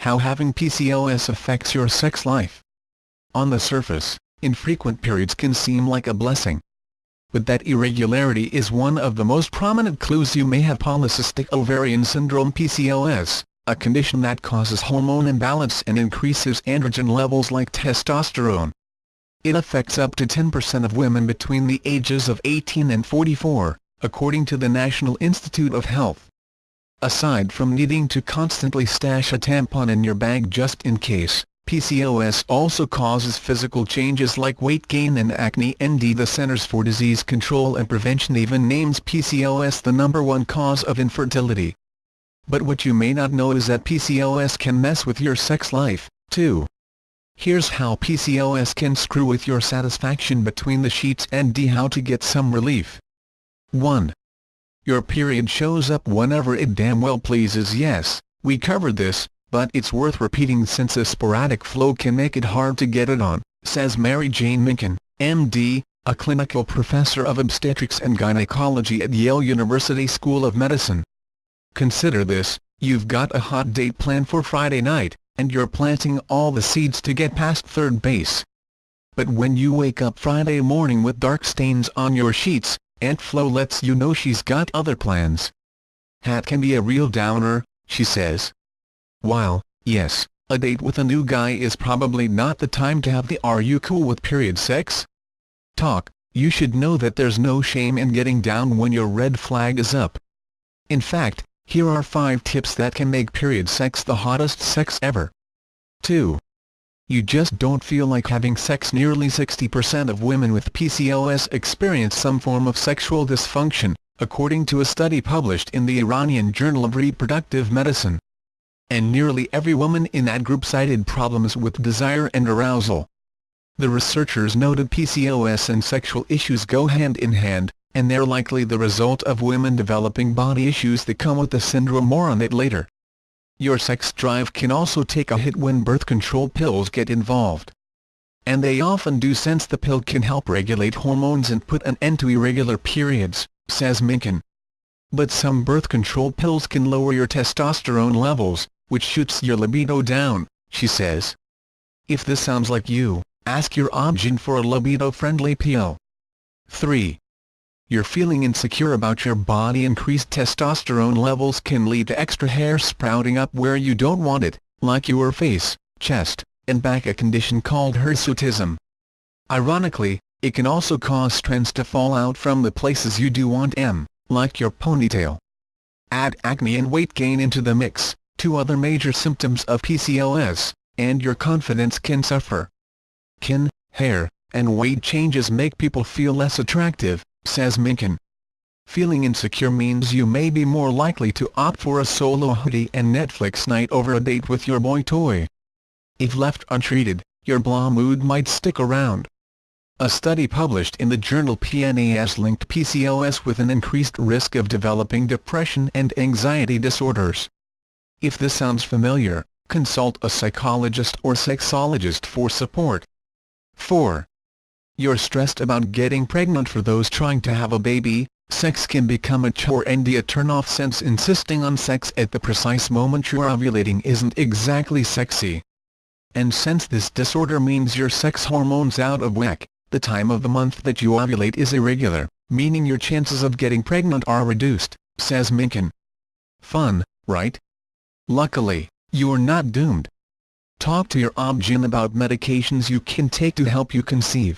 How having PCOS affects your sex life. On the surface, infrequent periods can seem like a blessing. But that irregularity is one of the most prominent clues you may have polycystic ovarian syndrome (PCOS), a condition that causes hormone imbalance and increases androgen levels like testosterone. It affects up to 10% of women between the ages of 18 and 44, according to the National Institute of Health. Aside from needing to constantly stash a tampon in your bag just in case, PCOS also causes physical changes like weight gain and acne. The Centers for Disease Control and Prevention even names PCOS the #1 cause of infertility. But what you may not know is that PCOS can mess with your sex life, too. Here's how PCOS can screw with your satisfaction between the sheets and how to get some relief. 1. Your period shows up whenever it damn well pleases. Yes, we covered this, but it's worth repeating since a sporadic flow can make it hard to get it on, says Mary Jane Minkin, M.D., a clinical professor of obstetrics and gynecology at Yale University School of Medicine. Consider this: you've got a hot date planned for Friday night, and you're planting all the seeds to get past third base. But when you wake up Friday morning with dark stains on your sheets, Aunt Flo lets you know she's got other plans. That can be a real downer, she says. While, yes, a date with a new guy is probably not the time to have the "are you cool with period sex?" talk, you should know that there's no shame in getting down when your red flag is up. In fact, here are 5 tips that can make period sex the hottest sex ever. 2. You just don't feel like having sex. Nearly 60% of women with PCOS experience some form of sexual dysfunction, according to a study published in the Iranian Journal of Reproductive Medicine. And nearly every woman in that group cited problems with desire and arousal. The researchers noted PCOS and sexual issues go hand in hand, and they're likely the result of women developing body issues that come with the syndrome. More on it later. Your sex drive can also take a hit when birth control pills get involved. And they often do, since the pill can help regulate hormones and put an end to irregular periods, says Minkin. But some birth control pills can lower your testosterone levels, which shoots your libido down, she says. If this sounds like you, ask your obgyn for a libido-friendly pill. 3. You're feeling insecure about your body. Increased testosterone levels can lead to extra hair sprouting up where you don't want it, like your face, chest, and back, a condition called hirsutism. Ironically, it can also cause strands to fall out from the places you do want them, like your ponytail. Add acne and weight gain into the mix, 2 other major symptoms of PCOS, and your confidence can suffer. Hair, and weight changes make people feel less attractive, says Minkin. Feeling insecure means you may be more likely to opt for a solo hoodie and Netflix night over a date with your boy toy. If left untreated, your blah mood might stick around. A study published in the journal PNAS linked PCOS with an increased risk of developing depression and anxiety disorders. If this sounds familiar, consult a psychologist or sexologist for support. 4. You're stressed about getting pregnant. For those trying to have a baby, sex can become a chore and a turn-off, since insisting on sex at the precise moment you're ovulating isn't exactly sexy. And since this disorder means your sex hormones out of whack, the time of the month that you ovulate is irregular, meaning your chances of getting pregnant are reduced, says Minkin. Fun, right? Luckily, you're not doomed. Talk to your obgyn about medications you can take to help you conceive.